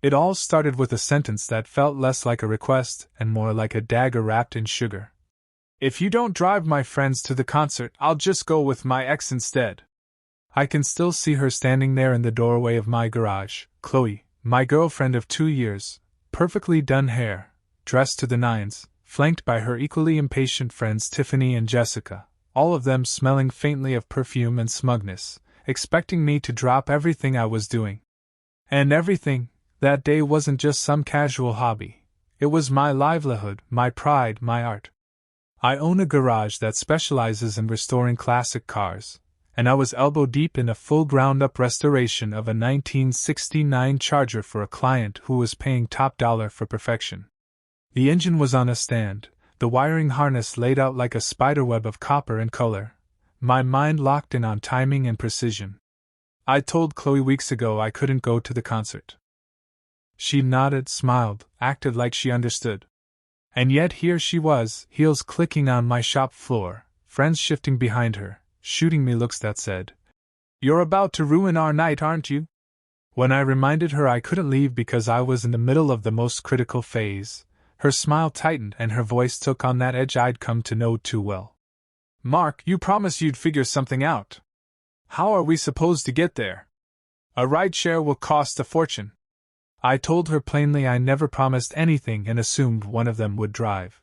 It all started with a sentence that felt less like a request and more like a dagger wrapped in sugar. "If you don't drive my friends to the concert, I'll just go with my ex instead." I can still see her standing there in the doorway of my garage, Chloe, my girlfriend of 2 years, perfectly done hair, dressed to the nines, flanked by her equally impatient friends Tiffany and Jessica, all of them smelling faintly of perfume and smugness, expecting me to drop everything I was doing. And everything, that day, wasn't just some casual hobby. It was my livelihood, my pride, my art. I own a garage that specializes in restoring classic cars, and I was elbow deep in a full ground-up restoration of a 1969 Charger for a client who was paying top dollar for perfection. The engine was on a stand, the wiring harness laid out like a spiderweb of copper and color, my mind locked in on timing and precision. I told Chloe weeks ago I couldn't go to the concert. She nodded, smiled, acted like she understood. And yet here she was, heels clicking on my shop floor, friends shifting behind her, shooting me looks that said, "You're about to ruin our night, aren't you?" When I reminded her I couldn't leave because I was in the middle of the most critical phase, her smile tightened and her voice took on that edge I'd come to know too well. "Mark, you promised you'd figure something out. How are we supposed to get there? A rideshare will cost a fortune." I told her plainly I never promised anything and assumed one of them would drive.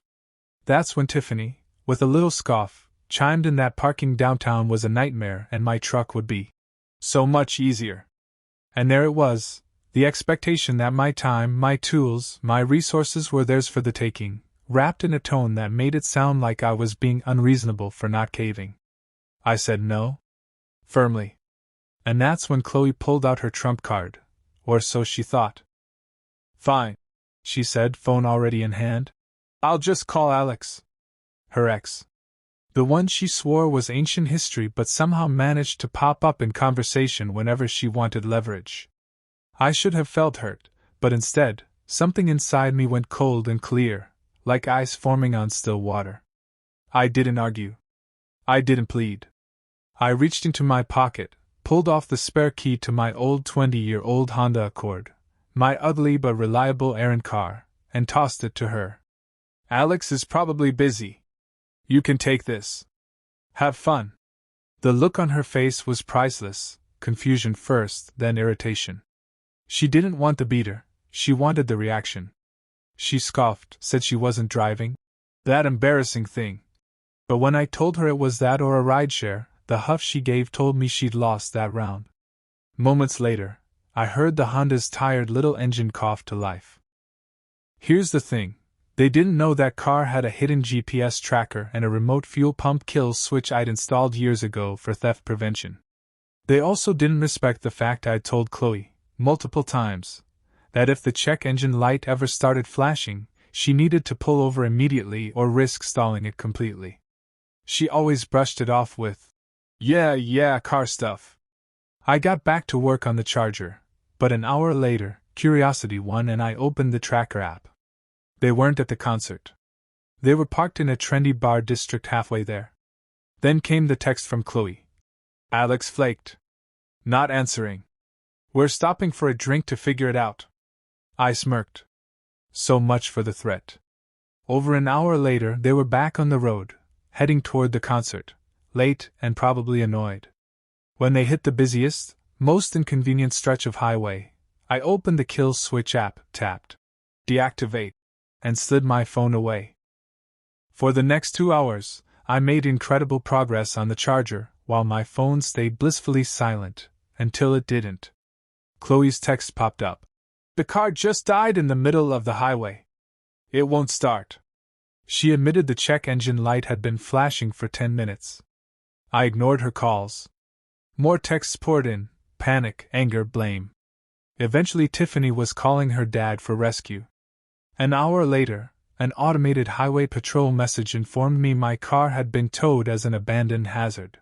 That's when Tiffany, with a little scoff, chimed in that parking downtown was a nightmare and my truck would be so much easier. And there it was, the expectation that my time, my tools, my resources were theirs for the taking, wrapped in a tone that made it sound like I was being unreasonable for not caving. I said no, firmly. And that's when Chloe pulled out her trump card, or so she thought. "Fine," she said, phone already in hand. "I'll just call Alex." Her ex. The one she swore was ancient history but somehow managed to pop up in conversation whenever she wanted leverage. I should have felt hurt, but instead, something inside me went cold and clear, like ice forming on still water. I didn't argue. I didn't plead. I reached into my pocket, pulled off the spare key to my old 20-year-old Honda Accord, my ugly but reliable errand car, and tossed it to her. "Alex is probably busy. You can take this. Have fun." The look on her face was priceless, confusion first, then irritation. She didn't want the beater, she wanted the reaction. She scoffed, said she wasn't driving. That embarrassing thing. But when I told her it was that or a rideshare, the huff she gave told me she'd lost that round. Moments later, I heard the Honda's tired little engine cough to life. Here's the thing. They didn't know that car had a hidden GPS tracker and a remote fuel pump kill switch I'd installed years ago for theft prevention. They also didn't respect the fact I'd told Chloe, multiple times, that if the check engine light ever started flashing, she needed to pull over immediately or risk stalling it completely. She always brushed it off with, Yeah, car stuff." I got back to work on the Charger, but an hour later, curiosity won and I opened the tracker app. They weren't at the concert. They were parked in a trendy bar district halfway there. Then came the text from Chloe. "Alex flaked. Not answering. We're stopping for a drink to figure it out." I smirked. So much for the threat. Over an hour later, they were back on the road, heading toward the concert, late and probably annoyed. When they hit the busiest, most inconvenient stretch of highway, I opened the kill switch app, tapped deactivate, and slid my phone away. For the next 2 hours, I made incredible progress on the Charger, while my phone stayed blissfully silent, until it didn't. Chloe's text popped up. "The car just died in the middle of the highway. It won't start." She admitted the check engine light had been flashing for 10 minutes. I ignored her calls. More texts poured in, panic, anger, blame. Eventually Tiffany was calling her dad for rescue. An hour later, an automated highway patrol message informed me my car had been towed as an abandoned hazard.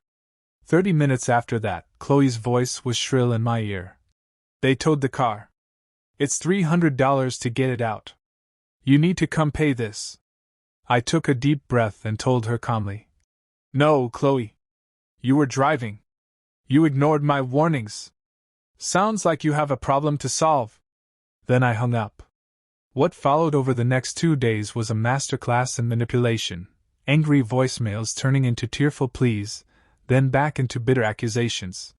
30 minutes after that, Chloe's voice was shrill in my ear. "They towed the car. It's $300 to get it out. You need to come pay this." I took a deep breath and told her calmly. "No, Chloe. You were driving. You ignored my warnings. Sounds like you have a problem to solve." Then I hung up. What followed over the next 2 days was a masterclass in manipulation, angry voicemails turning into tearful pleas, then back into bitter accusations.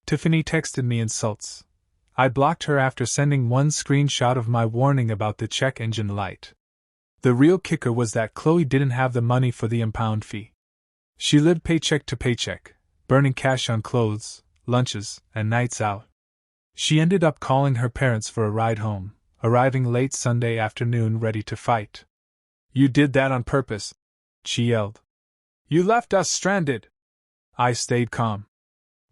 Tiffany texted me insults. I blocked her after sending one screenshot of my warning about the check engine light. The real kicker was that Chloe didn't have the money for the impound fee. She lived paycheck to paycheck, burning cash on clothes, lunches, and nights out. She ended up calling her parents for a ride home, arriving late Sunday afternoon ready to fight. "You did that on purpose," she yelled. "You left us stranded." I stayed calm.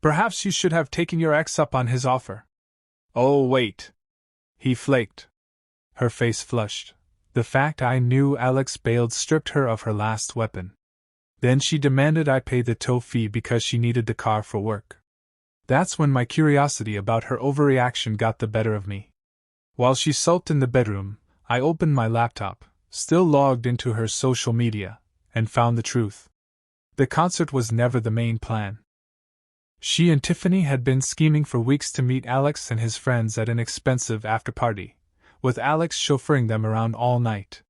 "Perhaps you should have taken your ex up on his offer." "Oh, wait," he flaked. Her face flushed. The fact I knew Alex bailed stripped her of her last weapon. Then she demanded I pay the tow fee because she needed the car for work. That's when my curiosity about her overreaction got the better of me. While she sulked in the bedroom, I opened my laptop, still logged into her social media, and found the truth. The concert was never the main plan. She and Tiffany had been scheming for weeks to meet Alex and his friends at an expensive after-party, with Alex chauffeuring them around all night.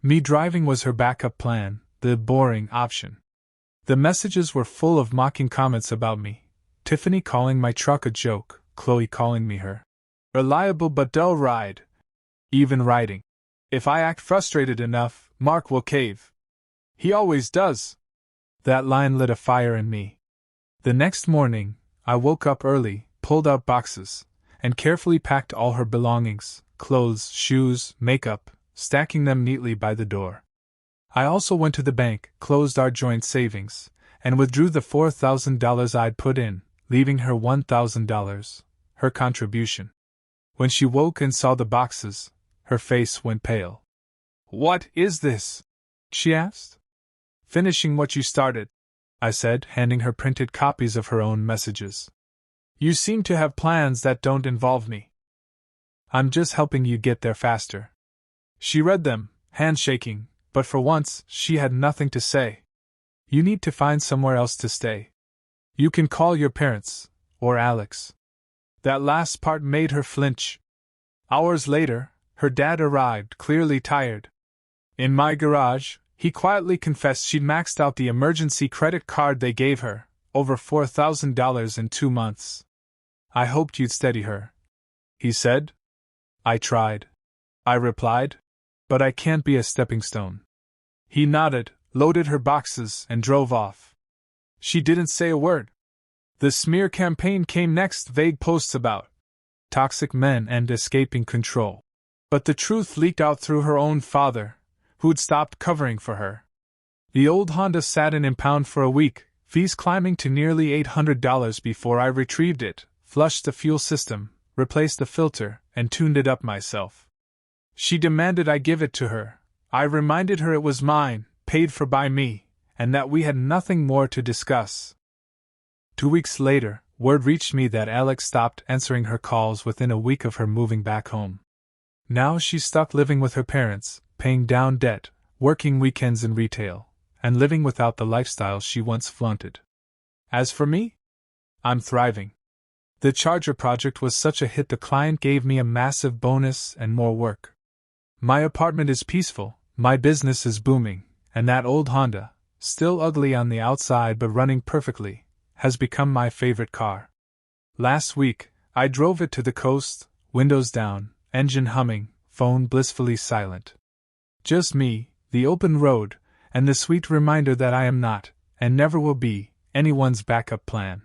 Me driving was her backup plan, the boring option. The messages were full of mocking comments about me, Tiffany calling my truck a joke, Chloe calling me her reliable but dull ride. Even writing, "If I act frustrated enough, Mark will cave. He always does." That line lit a fire in me. The next morning, I woke up early, pulled out boxes, and carefully packed all her belongings, clothes, shoes, makeup, stacking them neatly by the door. I also went to the bank, closed our joint savings, and withdrew the $4,000 I'd put in, leaving her $1,000, her contribution. When she woke and saw the boxes, her face went pale. "What is this?" she asked. "Finishing what you started," I said, handing her printed copies of her own messages. "You seem to have plans that don't involve me." "I'm just helping you get there faster." She read them, handshaking, but for once, she had nothing to say. "You need to find somewhere else to stay. You can call your parents, or Alex." That last part made her flinch. Hours later, her dad arrived, clearly tired. In my garage, he quietly confessed she'd maxed out the emergency credit card they gave her, over $4,000 in 2 months. "I hoped you'd steady her," he said. "I tried," I replied, "but I can't be a stepping stone." He nodded, loaded her boxes, and drove off. She didn't say a word. The smear campaign came next, vague posts about toxic men and escaping control. But the truth leaked out through her own father, who'd stopped covering for her. The old Honda sat in impound for a week, fees climbing to nearly $800 before I retrieved it, flushed the fuel system, replaced the filter, and tuned it up myself. She demanded I give it to her. I reminded her it was mine, paid for by me, and that we had nothing more to discuss. 2 weeks later, word reached me that Alex stopped answering her calls within a week of her moving back home. Now she's stuck living with her parents, paying down debt, working weekends in retail, and living without the lifestyle she once flaunted. As for me, I'm thriving. The Charger project was such a hit the client gave me a massive bonus and more work. My apartment is peaceful, my business is booming, and that old Honda, still ugly on the outside but running perfectly, has become my favorite car. Last week, I drove it to the coast, windows down, engine humming, phone blissfully silent. Just me, the open road, and the sweet reminder that I am not, and never will be, anyone's backup plan.